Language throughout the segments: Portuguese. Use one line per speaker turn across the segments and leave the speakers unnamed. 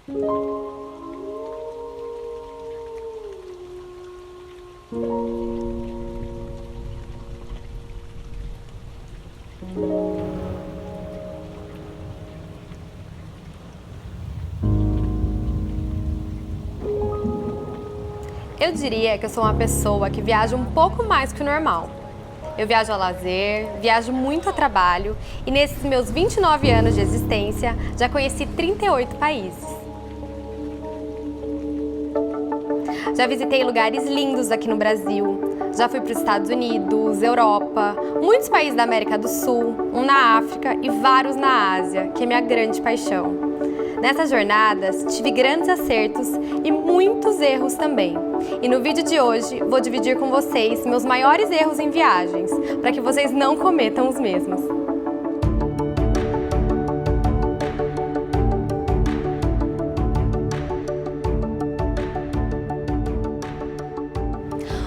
Eu diria que eu sou uma pessoa que viaja um pouco mais que o normal. Eu viajo a lazer, viajo muito a trabalho e nesses meus 29 anos de existência já conheci 38 países. Já visitei lugares lindos aqui no Brasil, já fui para os Estados Unidos, Europa, muitos países da América do Sul, um na África e vários na Ásia, que é minha grande paixão. Nessas jornadas, tive grandes acertos e muitos erros também. E no vídeo de hoje, vou dividir com vocês meus maiores erros em viagens, para que vocês não cometam os mesmos.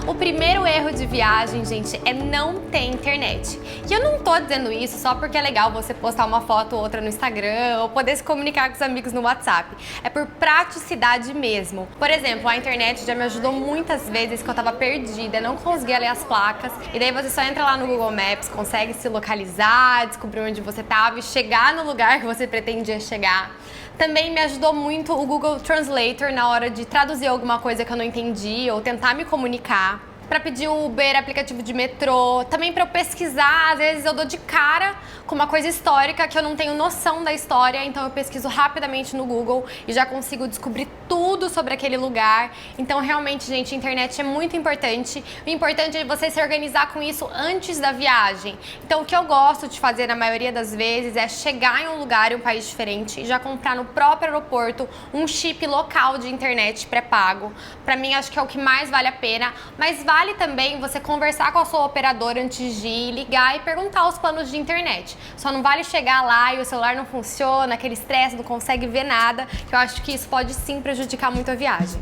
O primeiro erro de viagem, gente, é não ter internet. E eu não tô dizendo isso só porque é legal você postar uma foto ou outra no Instagram ou poder se comunicar com os amigos no WhatsApp. É por praticidade mesmo. Por exemplo, a internet já me ajudou muitas vezes que eu tava perdida, não conseguia ler as placas. E daí você só entra lá no Google Maps, consegue se localizar, descobrir onde você tava e chegar no lugar que você pretendia chegar. Também me ajudou muito o Google Translator na hora de traduzir alguma coisa que eu não entendi ou tentar me comunicar. Para pedir Uber, aplicativo de metrô, também para eu pesquisar, às vezes eu dou de cara com uma coisa histórica que eu não tenho noção da história, então eu pesquiso rapidamente no Google e já consigo descobrir tudo sobre aquele lugar. Então realmente, gente, a internet é muito importante. O importante é você se organizar com isso antes da viagem. Então o que eu gosto de fazer na maioria das vezes é chegar em um lugar, em um país diferente e já comprar no próprio aeroporto um chip local de internet pré-pago. Para mim acho que é o que mais vale a pena, mas vale também você conversar com a sua operadora antes de ir, ligar e perguntar os planos de internet. Só não vale chegar lá e o celular não funciona, aquele estresse, não consegue ver nada, que eu acho que isso pode sim prejudicar muito a viagem.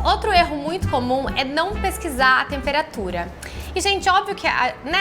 Outro erro muito comum é não pesquisar a temperatura. E, gente, óbvio que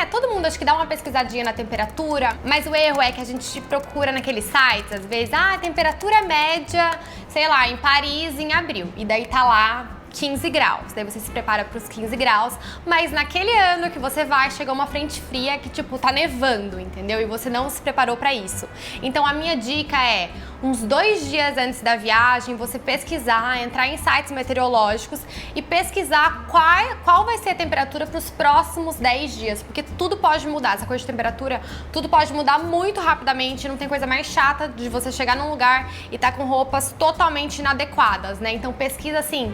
todo mundo acho que dá uma pesquisadinha na temperatura, mas o erro é que a gente procura naqueles sites, às vezes, temperatura média, sei lá, em Paris em abril. E daí tá lá 15 graus, daí você se prepara para os 15 graus, mas naquele ano que você vai, chegou uma frente fria que tipo, tá nevando, entendeu? E você não se preparou para isso. Então a minha dica é, uns 2 dias antes da viagem, você pesquisar, entrar em sites meteorológicos e pesquisar qual vai ser a temperatura para os próximos 10 dias, porque tudo pode mudar, essa coisa de temperatura, tudo pode mudar muito rapidamente, não tem coisa mais chata de você chegar num lugar e tá com roupas totalmente inadequadas, né? Então pesquisa assim,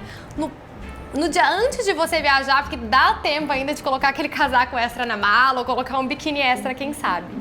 no dia antes de você viajar, porque dá tempo ainda de colocar aquele casaco extra na mala ou colocar um biquíni extra, quem sabe.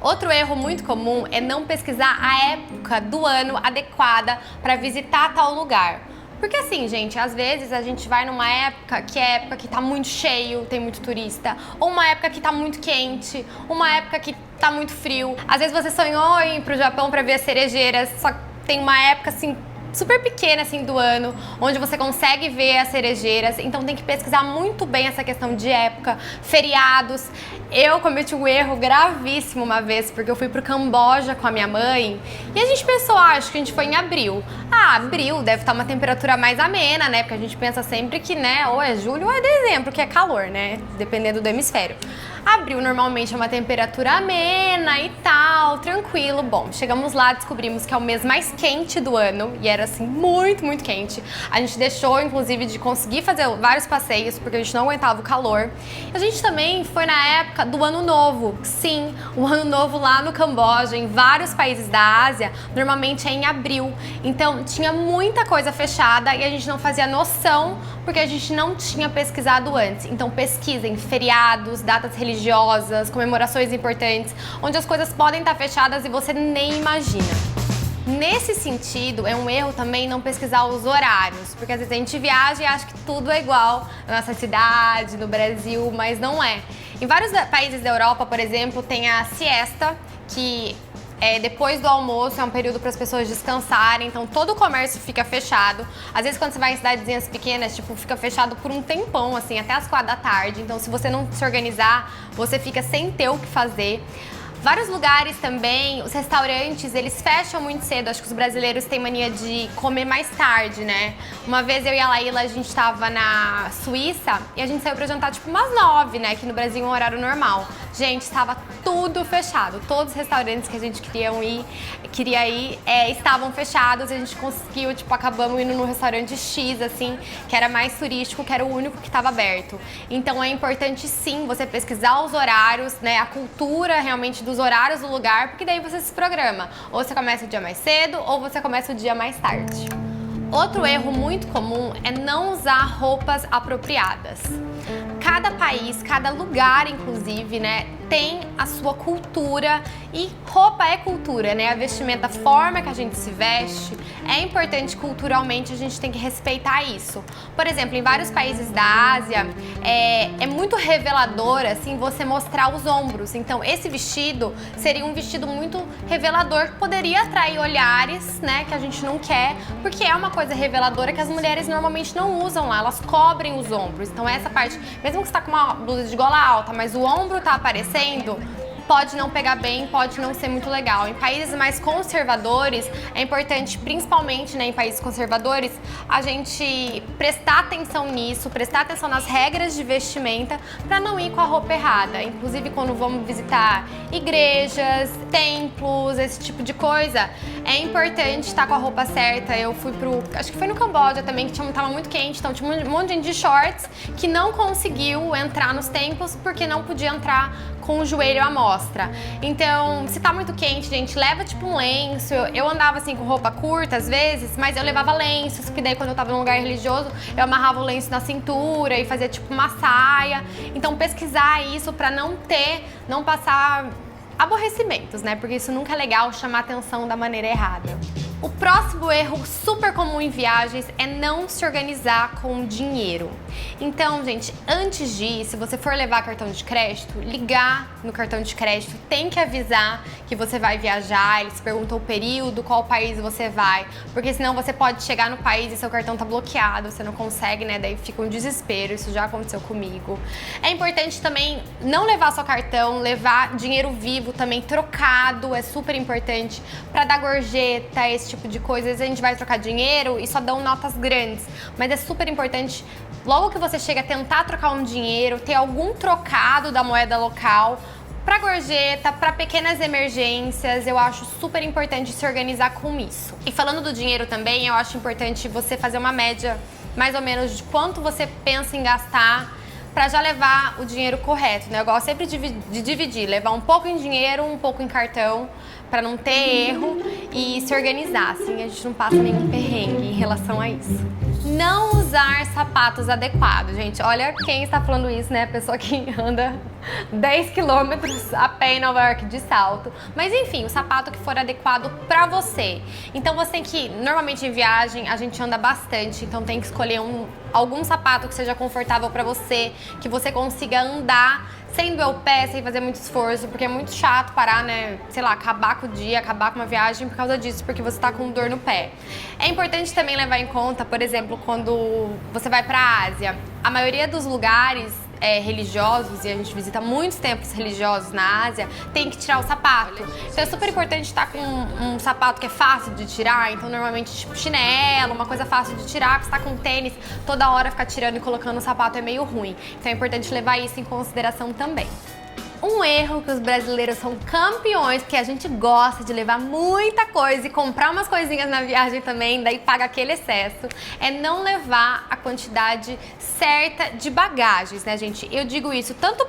Outro erro muito comum é não pesquisar a época do ano adequada para visitar tal lugar. Porque assim, gente, às vezes a gente vai numa época que tá muito cheio, tem muito turista, ou uma época que tá muito quente, uma época que tá muito frio. Às vezes você sonhou em ir pro Japão para ver as cerejeiras, só que tem uma época assim super pequena assim do ano, onde você consegue ver as cerejeiras, então tem que pesquisar muito bem essa questão de época, feriados. Eu cometi um erro gravíssimo uma vez, porque eu fui pro Camboja com a minha mãe e a gente pensou, acho que a gente foi em abril. Abril deve estar uma temperatura mais amena, né? Porque a gente pensa sempre que, né, ou é julho ou é dezembro, que é calor, né? Dependendo do hemisfério. Abril normalmente é uma temperatura amena e tal, tranquilo. Bom, chegamos lá, descobrimos que é o mês mais quente do ano e era assim muito, muito quente. A gente deixou, inclusive, de conseguir fazer vários passeios porque a gente não aguentava o calor. A gente também foi na época do Ano Novo. Sim, o Ano Novo lá no Camboja, em vários países da Ásia, normalmente é em abril. Então tinha muita coisa fechada e a gente não fazia noção porque a gente não tinha pesquisado antes. Então pesquisem feriados, datas religiosas, comemorações importantes, onde as coisas podem estar fechadas e você nem imagina. Nesse sentido, é um erro também não pesquisar os horários, porque às vezes a gente viaja e acha que tudo é igual na nossa cidade, no Brasil, mas não é. Em vários países da Europa, por exemplo, tem a siesta, que depois do almoço, é um período para as pessoas descansarem, então todo o comércio fica fechado. Às vezes quando você vai em cidadezinhas pequenas, tipo, fica fechado por um tempão, assim, até as 4 da tarde. Então se você não se organizar, você fica sem ter o que fazer. Vários lugares também, os restaurantes, eles fecham muito cedo. Acho que os brasileiros têm mania de comer mais tarde, né? Uma vez eu e a Laíla, a gente tava na Suíça e a gente saiu pra jantar tipo umas 9, né? Que no Brasil é um horário normal. Gente, estava tudo fechado. Todos os restaurantes que a gente queria ir estavam fechados. A gente conseguiu, tipo, acabamos indo num restaurante X, assim, que era mais turístico, que era o único que estava aberto. Então é importante sim você pesquisar os horários, né? A cultura realmente dos horários do lugar, porque daí você se programa. Ou você começa o dia mais cedo, ou você começa o dia mais tarde. Outro erro muito comum é não usar roupas apropriadas. Cada país, cada lugar, inclusive, né, tem a sua cultura e roupa é cultura, né? A vestimenta, a forma que a gente se veste é importante culturalmente, a gente tem que respeitar isso. Por exemplo, em vários países da Ásia é muito revelador, assim, você mostrar os ombros. Então, esse vestido seria um vestido muito revelador que poderia atrair olhares, né, que a gente não quer, porque é uma coisa reveladora que as mulheres normalmente não usam lá, elas cobrem os ombros. Então, essa parte, mesmo que você tá com uma blusa de gola alta, mas o ombro tá aparecendo, pode não pegar bem, pode não ser muito legal. Em países mais conservadores, é importante, principalmente, né, em países conservadores, a gente prestar atenção nisso, prestar atenção nas regras de vestimenta para não ir com a roupa errada. Inclusive, quando vamos visitar igrejas, templos, esse tipo de coisa, é importante estar com a roupa certa. Eu fui acho que foi no Camboja também, que tava muito quente, então tinha um monte de gente de shorts que não conseguiu entrar nos templos porque não podia entrar com o joelho à mostra. Então, se tá muito quente, gente, leva tipo um lenço. Eu andava assim com roupa curta às vezes, mas eu levava lenços, porque daí quando eu tava num lugar religioso, eu amarrava o lenço na cintura e fazia tipo uma saia. Então, pesquisar isso pra não passar aborrecimentos, né? Porque isso nunca é legal, chamar atenção da maneira errada. O próximo erro super comum em viagens é não se organizar com dinheiro. Então, gente, antes de ir, se você for levar cartão de crédito, ligar no cartão de crédito, tem que avisar que você vai viajar, eles perguntam o período, qual país você vai, porque senão você pode chegar no país e seu cartão tá bloqueado, você não consegue, né? Daí fica um desespero, isso já aconteceu comigo. É importante também não levar só cartão, levar dinheiro vivo também, trocado, é super importante para dar gorjeta, esse tipo de coisa. Às vezes a gente vai trocar dinheiro e só dão notas grandes, mas é super importante, logo que você chega a tentar trocar um dinheiro, ter algum trocado da moeda local para gorjeta, para pequenas emergências. Eu acho super importante se organizar com isso. E falando do dinheiro também, eu acho importante você fazer uma média mais ou menos de quanto você pensa em gastar para já levar o dinheiro correto, né? Eu gosto sempre de dividir, levar um pouco em dinheiro, um pouco em cartão, para não ter erro e se organizar, assim a gente não passa nenhum perrengue em relação a isso. Não usar sapatos adequados, gente. Olha quem está falando isso, né? A pessoa que anda 10 quilômetros a pé em Nova York de salto. Mas enfim, o sapato que for adequado pra você. Então você tem que, normalmente em viagem, a gente anda bastante, então tem que escolher algum sapato que seja confortável pra você, que você consiga andar sem doer o pé, sem fazer muito esforço, porque é muito chato parar, né, sei lá, acabar com o dia, acabar com uma viagem por causa disso, porque você tá com dor no pé. É importante também levar em conta, por exemplo, quando você vai pra Ásia, a maioria dos lugares religiosos, e a gente visita muitos templos religiosos na Ásia, tem que tirar o sapato. Então é super importante estar com um sapato que é fácil de tirar, então normalmente tipo chinelo, uma coisa fácil de tirar, porque você tá com tênis, toda hora ficar tirando e colocando o sapato é meio ruim. Então é importante levar isso em consideração também. Um erro que os brasileiros são campeões, porque a gente gosta de levar muita coisa e comprar umas coisinhas na viagem também, daí paga aquele excesso, é não levar a quantidade certa de bagagens, né, gente? Eu digo isso tanto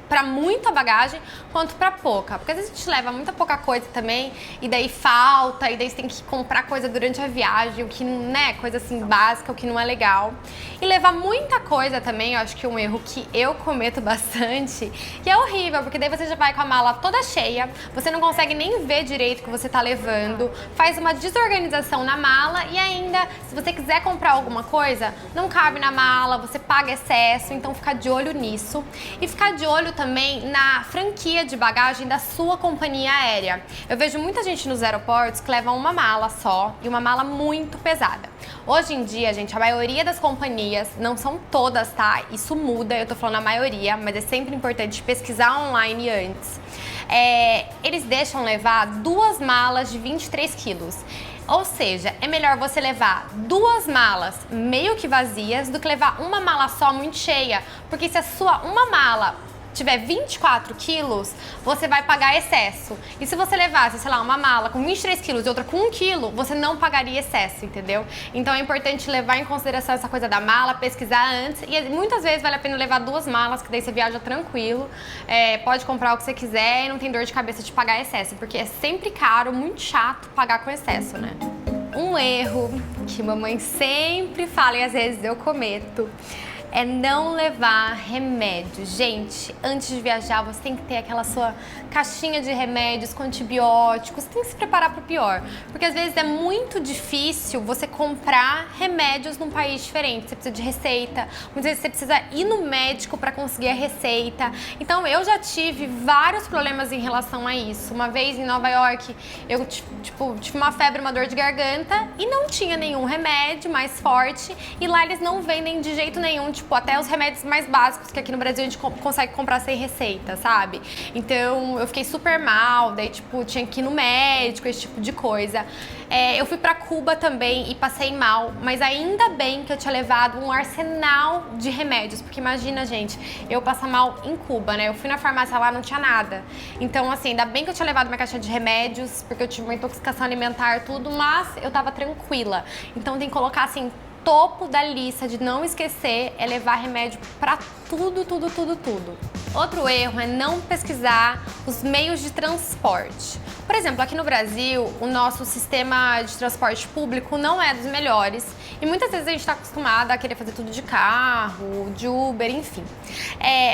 pra muita bagagem quanto pra pouca, porque às vezes a gente leva muita pouca coisa também e daí falta, e daí você tem que comprar coisa durante a viagem, o que não é coisa assim básica, o que não é legal. E levar muita coisa também, eu acho que é um erro que eu cometo bastante, que é horrível, porque daí você já vai com a mala toda cheia, você não consegue nem ver direito o que você tá levando, faz uma desorganização na mala e ainda, se você quiser comprar alguma coisa, não cabe na mala, você paga excesso, então fica de olho nisso. E ficar de olho também na franquia de bagagem da sua companhia aérea. Eu vejo muita gente nos aeroportos que leva uma mala só e uma mala muito pesada. Hoje em dia, gente, a maioria das companhias, não são todas, tá? Isso muda, eu tô falando a maioria, mas é sempre importante pesquisar online antes. Eles deixam levar 2 malas de 23 quilos. Ou seja, é melhor você levar 2 malas meio que vazias do que levar uma mala só muito cheia. Porque se a sua uma mala tiver 24 quilos, você vai pagar excesso. E se você levasse, sei lá, uma mala com 23 quilos e outra com 1 quilo, você não pagaria excesso, entendeu? Então é importante levar em consideração essa coisa da mala, pesquisar antes. E muitas vezes vale a pena levar 2 malas, que daí você viaja tranquilo. Pode comprar o que você quiser e não tem dor de cabeça de pagar excesso, porque é sempre caro, muito chato pagar com excesso, né? Um erro que mamãe sempre fala e às vezes eu cometo é não levar remédio. Gente, antes de viajar você tem que ter aquela sua caixinha de remédios com antibióticos, tem que se preparar para o pior, porque às vezes é muito difícil você comprar remédios num país diferente, você precisa de receita, muitas vezes você precisa ir no médico para conseguir a receita. Então eu já tive vários problemas em relação a isso. Uma vez em Nova York eu tive uma febre, uma dor de garganta e não tinha nenhum remédio mais forte, e lá eles não vendem de jeito nenhum, até os remédios mais básicos que aqui no Brasil a gente consegue comprar sem receita, sabe? Então eu fiquei super mal, daí tinha que ir no médico, esse tipo de coisa. Eu fui pra Cuba também e passei mal, mas ainda bem que eu tinha levado um arsenal de remédios, porque imagina, gente, eu passar mal em Cuba, né? Eu fui na farmácia lá, não tinha nada. Então, assim, ainda bem que eu tinha levado minha caixa de remédios, porque eu tive uma intoxicação alimentar, tudo, mas eu tava tranquila. Então tem que colocar, assim, topo da lista de não esquecer é levar remédio pra tudo, tudo, tudo, tudo. Outro erro é não pesquisar os meios de transporte. Por exemplo, aqui no Brasil, o nosso sistema de transporte público não é dos melhores e muitas vezes a gente está acostumada a querer fazer tudo de carro, de Uber, enfim.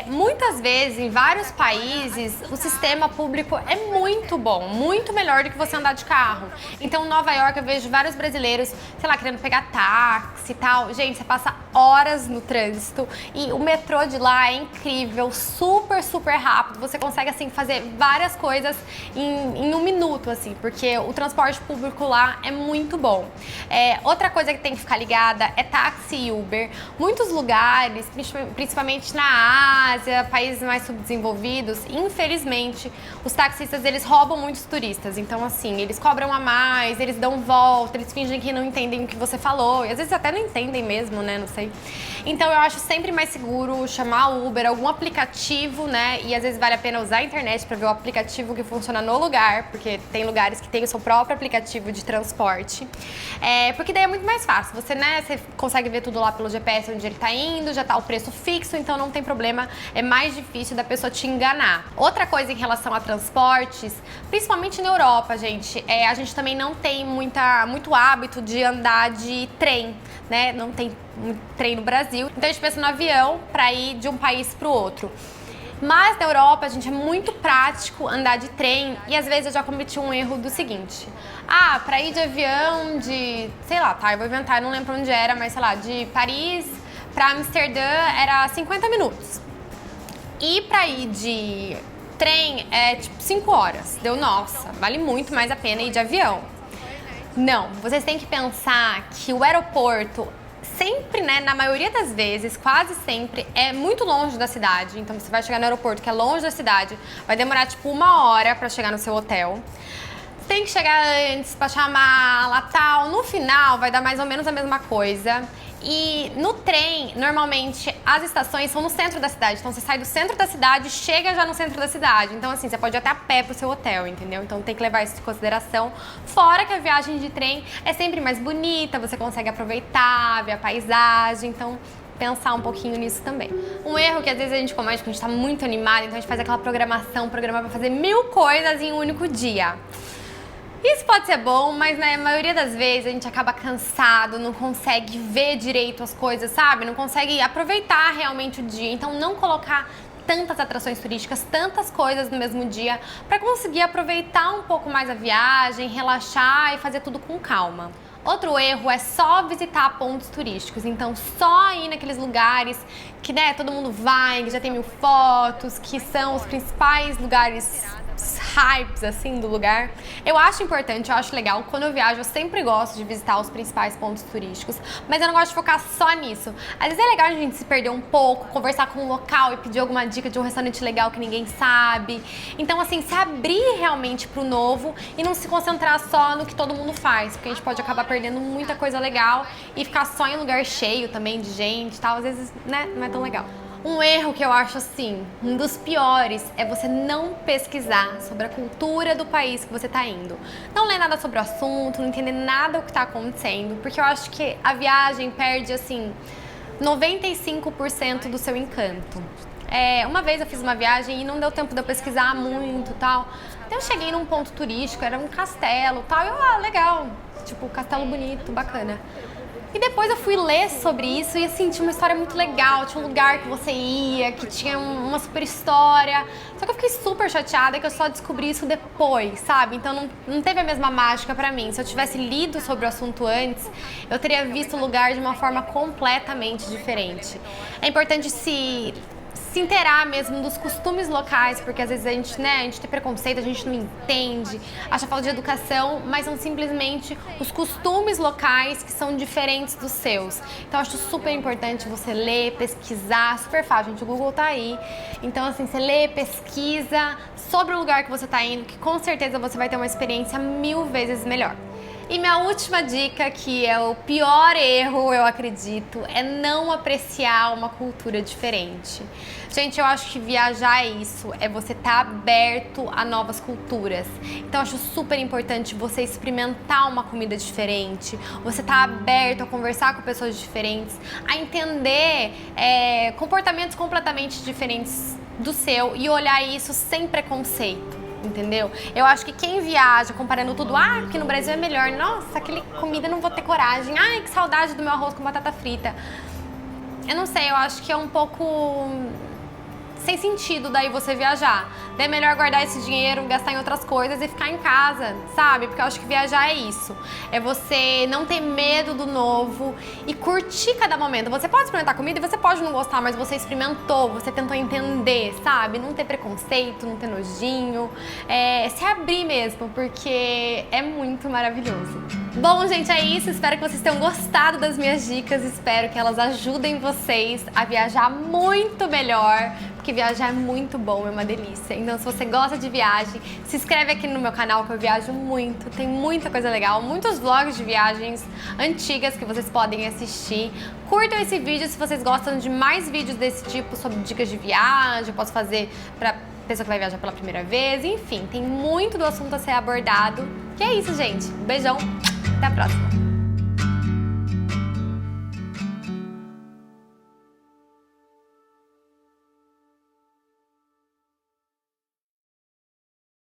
Muitas vezes, em vários países, o sistema público é muito bom, muito melhor do que você andar de carro. Então, em Nova York, eu vejo vários brasileiros, sei lá, querendo pegar táxi e tal. Gente, você passa horas no trânsito e o metrô de lá é incrível, super, super rápido. Você consegue, assim, fazer várias coisas em 1 minuto, assim, porque o transporte público lá é muito bom. Outra coisa que tem que ficar ligada é táxi e Uber. Muitos lugares, principalmente na Ásia, países mais subdesenvolvidos, infelizmente, os taxistas, eles roubam muitos turistas. Então, assim, eles cobram a mais, eles dão volta, eles fingem que não entendem o que você falou, e às vezes até não entendem mesmo, né, não sei. Então, eu acho sempre mais seguro chamar o Uber, algum aplicativo, né, e às vezes vale a pena usar a internet para ver o aplicativo que funciona no lugar, porque tem lugares que tem o seu próprio aplicativo de transporte, porque daí é muito mais fácil. Você consegue ver tudo lá pelo GPS onde ele tá indo, já tá o preço fixo, então não tem problema, é mais difícil da pessoa te enganar. Outra coisa em relação a transportes, principalmente na Europa, gente, a gente também não tem muito hábito de andar de trem, né? Não tem trem no Brasil, então a gente pensa no avião para ir de um país pro outro. Mas na Europa, gente, é muito prático andar de trem e às vezes eu já cometi um erro do seguinte: pra ir de avião de, sei lá, tá, eu vou inventar, eu não lembro onde era, mas sei lá, de Paris pra Amsterdã era 50 minutos. E pra ir de trem é tipo 5 horas. Nossa, vale muito mais a pena ir de avião. Não, vocês têm que pensar que o aeroporto sempre, né, na maioria das vezes, quase sempre, é muito longe da cidade. Então você vai chegar no aeroporto que é longe da cidade, vai demorar tipo 1 hora pra chegar no seu hotel. Tem que chegar antes pra chamar lá, tal. No final vai dar mais ou menos a mesma coisa. E no trem, normalmente, as estações são no centro da cidade. Então, você sai do centro da cidade e chega já no centro da cidade. Então, assim, você pode ir até a pé pro seu hotel, entendeu? Então, tem que levar isso em consideração. Fora que a viagem de trem é sempre mais bonita, você consegue aproveitar, ver a paisagem. Então, pensar um pouquinho nisso também. Um erro que às vezes a gente comete quando a gente tá muito animado, então a gente faz aquela programação, programar pra fazer 1000 coisas em um único dia. Isso pode ser bom, mas na maioria das vezes a gente acaba cansado, não consegue ver direito as coisas, sabe? Não consegue aproveitar realmente o dia. Então, não colocar tantas atrações turísticas, tantas coisas no mesmo dia, para conseguir aproveitar um pouco mais a viagem, relaxar e fazer tudo com calma. Outro erro é só visitar pontos turísticos, então só ir naqueles lugares que, né, todo mundo vai, que já tem 1000 fotos, que são os principais lugares hypes, assim, do lugar. Eu acho importante, eu acho legal. Quando eu viajo, eu sempre gosto de visitar os principais pontos turísticos, mas eu não gosto de focar só nisso. Às vezes é legal a gente se perder um pouco, conversar com um local e pedir alguma dica de um restaurante legal que ninguém sabe. Então, assim, se abrir realmente pro novo e não se concentrar só no que todo mundo faz, porque a gente pode acabar perdendo muita coisa legal e ficar só em lugar cheio também de gente e tal. Às vezes, né, não é tão legal. Um erro que eu acho, assim, um dos piores é você não pesquisar sobre a cultura do país que você tá indo. Não ler nada sobre o assunto, não entender nada do que tá acontecendo, porque eu acho que a viagem perde, assim, 95% do seu encanto. Uma vez eu fiz uma viagem e não deu tempo de eu pesquisar muito e tal. Então eu cheguei num ponto turístico, era um castelo e tal, e eu, legal, tipo, castelo bonito, bacana. E depois eu fui ler sobre isso e, assim, tinha uma história muito legal, tinha um lugar que você ia, que tinha uma super história. Só que eu fiquei super chateada que eu só descobri isso depois, sabe? Então não teve a mesma mágica pra mim. Se eu tivesse lido sobre o assunto antes, eu teria visto o lugar de uma forma completamente diferente. É importante se inteirar mesmo dos costumes locais, porque às vezes a gente tem preconceito, a gente não entende, acha falta de educação, mas são simplesmente os costumes locais que são diferentes dos seus. Então eu acho super importante você ler, pesquisar, super fácil, gente, o Google tá aí. Então, assim, você lê, pesquisa sobre o lugar que você tá indo, que com certeza você vai ter uma experiência 1000 vezes melhor. E minha última dica, que é o pior erro, eu acredito, é não apreciar uma cultura diferente. Gente, eu acho que viajar é isso, é você estar aberto a novas culturas. Então eu acho super importante você experimentar uma comida diferente, você estar aberto a conversar com pessoas diferentes, a entender comportamentos completamente diferentes do seu e olhar isso sem preconceito. Entendeu? Eu acho que quem viaja comparando tudo, aqui no Brasil é melhor, nossa, aquele comida eu não vou ter coragem, ai, que saudade do meu arroz com batata frita. Eu não sei, eu acho que é um pouco sem sentido daí você viajar. Daí é melhor guardar esse dinheiro, gastar em outras coisas e ficar em casa, sabe? Porque eu acho que viajar é isso. É você não ter medo do novo e curtir cada momento. Você pode experimentar comida e você pode não gostar, mas você experimentou, você tentou entender, sabe? Não ter preconceito, não ter nojinho. Se abrir mesmo, porque é muito maravilhoso. Bom, gente, é isso. Espero que vocês tenham gostado das minhas dicas. Espero que elas ajudem vocês a viajar muito melhor, porque viajar é muito bom, é uma delícia. Então, se você gosta de viagem, se inscreve aqui no meu canal, que eu viajo muito. Tem muita coisa legal, muitos vlogs de viagens antigas que vocês podem assistir. Curtam esse vídeo se vocês gostam de mais vídeos desse tipo, sobre dicas de viagem. Eu posso fazer pra pessoa que vai viajar pela primeira vez. Enfim, tem muito do assunto a ser abordado. E é isso, gente. Um beijão, até a próxima.